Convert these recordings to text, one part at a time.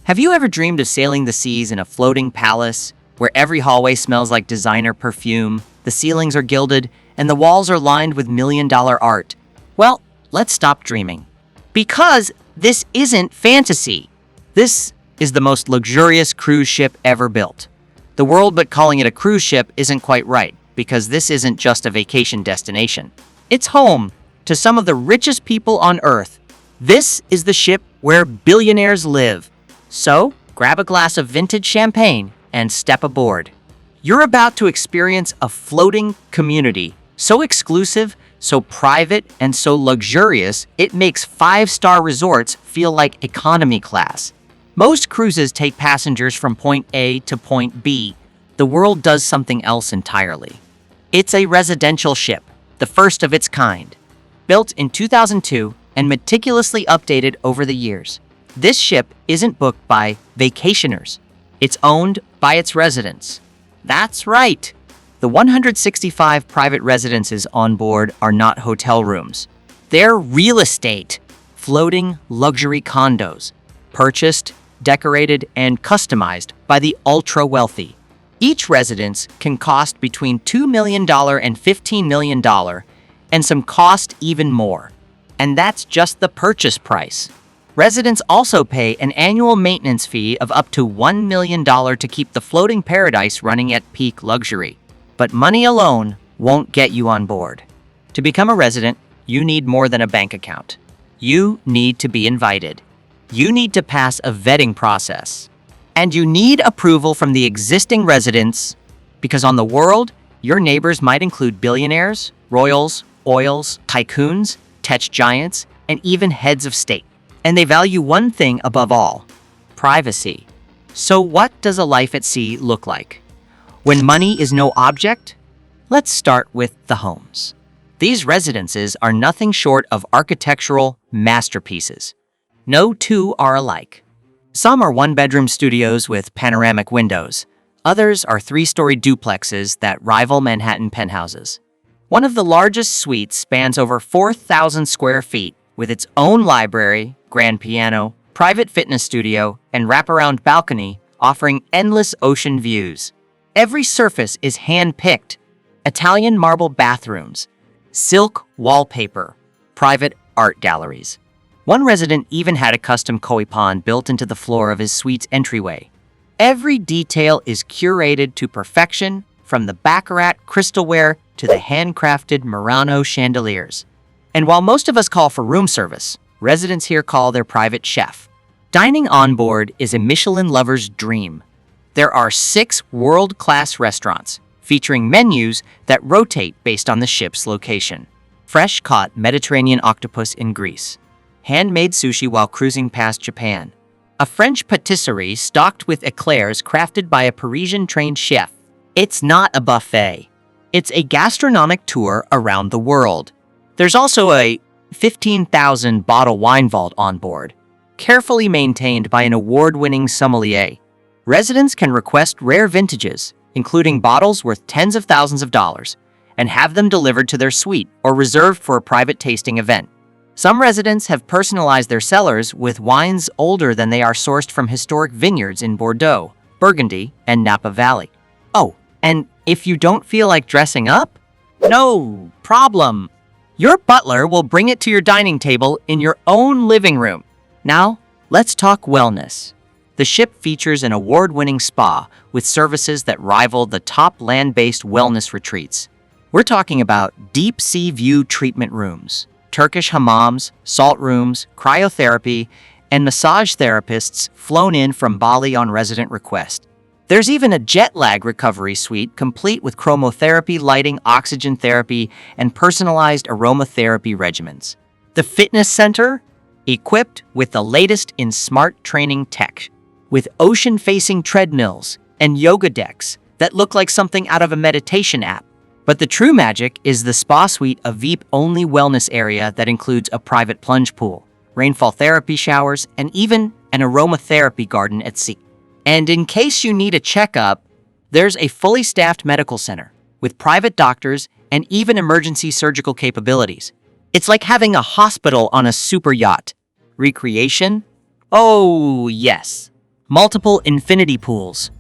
Have you ever dreamed of sailing the seas in a floating palace where every hallway smells like designer perfume, the ceilings are gilded, and the walls are lined with million-dollar art? Well, let's stop dreaming. Because this isn't fantasy. This is the most luxurious cruise ship ever built. The world but calling it a cruise ship isn't quite right, because this isn't just a vacation destination. It's home to some of the richest people on Earth. This is the ship where billionaires live. So, grab a glass of vintage champagne and step aboard. You're about to experience a floating community, so exclusive, so private, and so luxurious, it makes five-star resorts feel like economy class. Most cruises take passengers from point A to point B. The world does something else entirely. It's a residential ship, the first of its kind. Built in 2002 and meticulously updated over the years. This ship isn't booked by vacationers. It's owned by its residents. That's right. The 165 private residences on board are not hotel rooms. They're real estate, floating luxury condos, purchased, decorated, and customized by the ultra-wealthy. Each residence can cost between $2 million and $15 million, and some cost even more. And that's just the purchase price. Residents also pay an annual maintenance fee of up to $1 million to keep the floating paradise running at peak luxury. But money alone won't get you on board. To become a resident, you need more than a bank account. You need to be invited. You need to pass a vetting process. And you need approval from the existing residents, because on the world, your neighbors might include billionaires, royals, oils, tycoons, tech giants, and even heads of state. And they value one thing above all: privacy. So what does a life at sea look like? When money is no object? Let's start with the homes. These residences are nothing short of architectural masterpieces. No two are alike. Some are one-bedroom studios with panoramic windows. Others are three-story duplexes that rival Manhattan penthouses. One of the largest suites spans over 4,000 square feet with its own library, grand piano, private fitness studio, and wraparound balcony offering endless ocean views. Every surface is hand-picked. Italian marble bathrooms, silk wallpaper, private art galleries. One resident even had a custom koi pond built into the floor of his suite's entryway. Every detail is curated to perfection, from the baccarat crystalware to the handcrafted Murano chandeliers. And while most of us call for room service, residents here call their private chef. Dining on board is a Michelin lover's dream. There are 6 world-class restaurants featuring menus that rotate based on the ship's location. Fresh-caught Mediterranean octopus in Greece. Handmade sushi while cruising past Japan. A French patisserie stocked with eclairs crafted by a Parisian-trained chef. It's not a buffet. It's a gastronomic tour around the world. There's also a 15,000-bottle wine vault on board, carefully maintained by an award-winning sommelier. Residents can request rare vintages, including bottles worth tens of thousands of dollars, and have them delivered to their suite or reserved for a private tasting event. Some residents have personalized their cellars with wines older than they are sourced from historic vineyards in Bordeaux, Burgundy, and Napa Valley. Oh, and if you don't feel like dressing up, no problem. Your butler will bring it to your dining table in your own living room. Now, let's talk wellness. The ship features an award-winning spa with services that rival the top land-based wellness retreats. We're talking about deep-sea view treatment rooms, Turkish hammams, salt rooms, cryotherapy, and massage therapists flown in from Bali on resident request. There's even a jet lag recovery suite complete with chromotherapy, lighting, oxygen therapy, and personalized aromatherapy regimens. The fitness center, equipped with the latest in smart training tech, with ocean-facing treadmills and yoga decks that look like something out of a meditation app. But the true magic is the spa suite, a VIP-only wellness area that includes a private plunge pool, rainfall therapy showers, and even an aromatherapy garden at sea. And in case you need a checkup, there's a fully staffed medical center with private doctors and even emergency surgical capabilities. It's like having a hospital on a super yacht. Recreation? Oh, yes. multiple infinity pools,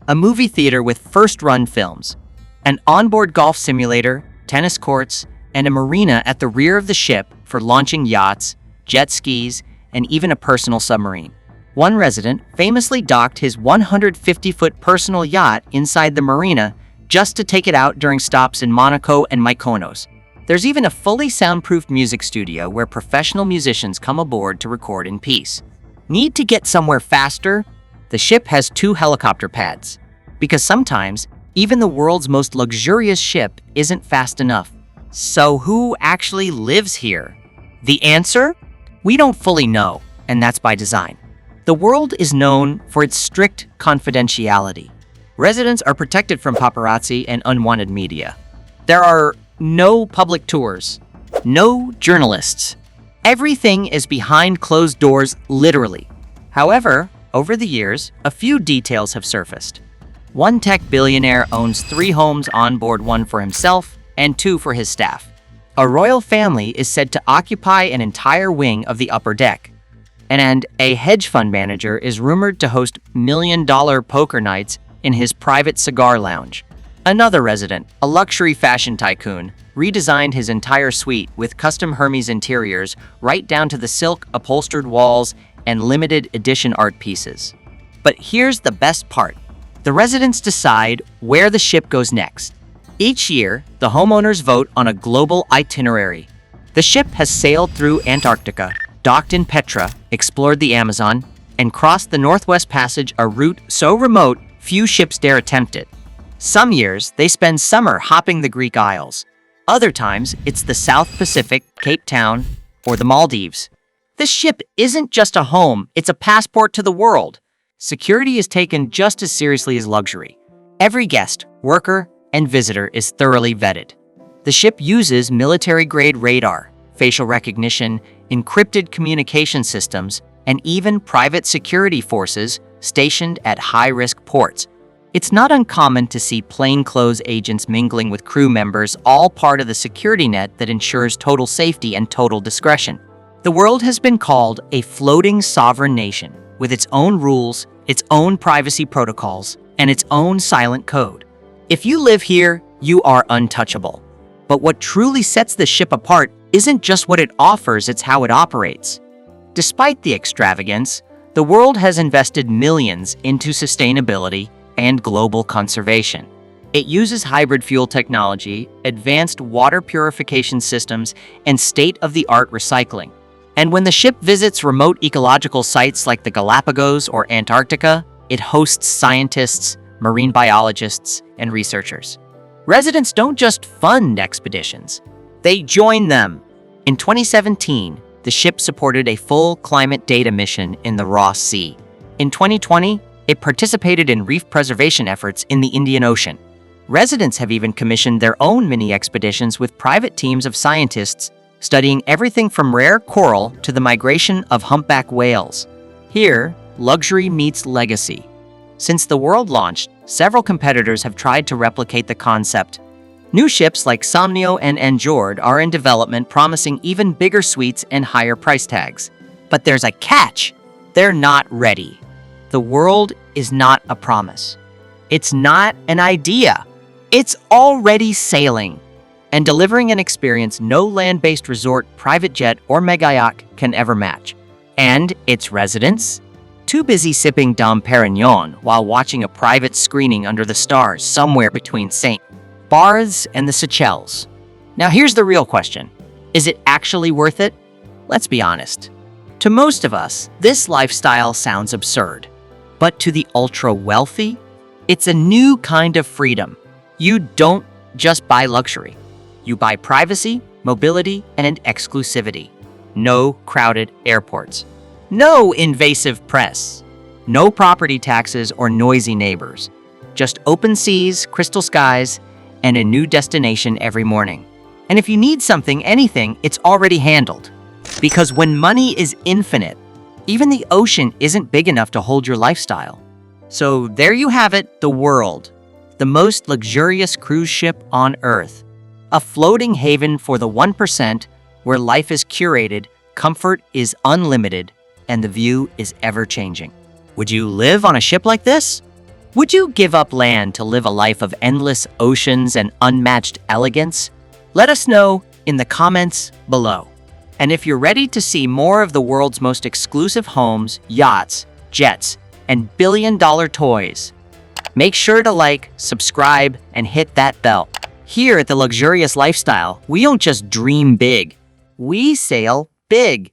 a movie theater with first-run films, an onboard golf simulator, tennis courts, and a marina at the rear of the ship for launching yachts, jet skis, and even a personal submarine. One resident famously docked his 150-foot personal yacht inside the marina just to take it out during stops in Monaco and Mykonos. There's even a fully soundproofed music studio where professional musicians come aboard to record in peace. Need to get somewhere faster? The ship has 2 helicopter pads, because sometimes even the world's most luxurious ship isn't fast enough. So who actually lives here? The answer? We don't fully know, and that's by design. The world is known for its strict confidentiality. Residents are protected from paparazzi and unwanted media. There are no public tours, no journalists. Everything is behind closed doors, literally. However, over the years, a few details have surfaced. One tech billionaire owns 3 homes on board, 1 for himself and 2 for his staff. A royal family is said to occupy an entire wing of the upper deck. And a hedge fund manager is rumored to host million-dollar poker nights in his private cigar lounge. Another resident, a luxury fashion tycoon, redesigned his entire suite with custom Hermes interiors right down to the silk upholstered walls and limited edition art pieces. But here's the best part. The residents decide where the ship goes next. Each year, the homeowners vote on a global itinerary. The ship has sailed through Antarctica, docked in Petra, explored the Amazon, and crossed the Northwest Passage, a route so remote few ships dare attempt it. Some years, they spend summer hopping the Greek Isles. Other times, it's the South Pacific, Cape Town, or the Maldives. This ship isn't just a home, it's a passport to the world. Security is taken just as seriously as luxury. Every guest, worker, and visitor is thoroughly vetted. The ship uses military-grade radar, facial recognition, encrypted communication systems, and even private security forces stationed at high-risk ports. It's not uncommon to see plainclothes agents mingling with crew members, all part of the security net that ensures total safety and total discretion. The world has been called a floating sovereign nation, with its own rules, its own privacy protocols, and its own silent code. If you live here, you are untouchable. But what truly sets the ship apart isn't just what it offers, it's how it operates. Despite the extravagance, the world has invested millions into sustainability and global conservation. It uses hybrid fuel technology, advanced water purification systems, and state-of-the-art recycling. And when the ship visits remote ecological sites like the Galapagos or Antarctica, it hosts scientists, marine biologists, and researchers. Residents don't just fund expeditions, they join them. In 2017, the ship supported a full climate data mission in the Ross Sea. In 2020, it participated in reef preservation efforts in the Indian Ocean. Residents have even commissioned their own mini expeditions with private teams of scientists studying everything from rare coral to the migration of humpback whales. Here, luxury meets legacy. Since the world launched, several competitors have tried to replicate the concept. New ships like Somnio and Enjord are in development, promising even bigger suites and higher price tags. But there's a catch. They're not ready. The world is not a promise. It's not an idea. It's already sailing and delivering an experience no land-based resort, private jet, or mega yacht can ever match. And its residents? Too busy sipping Dom Perignon while watching a private screening under the stars somewhere between St. Barths and the Seychelles. Now here's the real question. Is it actually worth it? Let's be honest. To most of us, this lifestyle sounds absurd. But to the ultra-wealthy, it's a new kind of freedom. You don't just buy luxury. You buy privacy, mobility, and exclusivity. No crowded airports. No invasive press. No property taxes or noisy neighbors. Just open seas, crystal skies, and a new destination every morning. And if you need something, anything, it's already handled. Because when money is infinite, even the ocean isn't big enough to hold your lifestyle. So there you have it, the world. The most luxurious cruise ship on Earth. A floating haven for the 1%, where life is curated, comfort is unlimited, and the view is ever-changing. Would you live on a ship like this? Would you give up land to live a life of endless oceans and unmatched elegance? Let us know in the comments below. And if you're ready to see more of the world's most exclusive homes, yachts, jets, and billion-dollar toys, make sure to like, subscribe, and hit that bell. Here at The Luxurious Lifestyle, we don't just dream big, we sail big.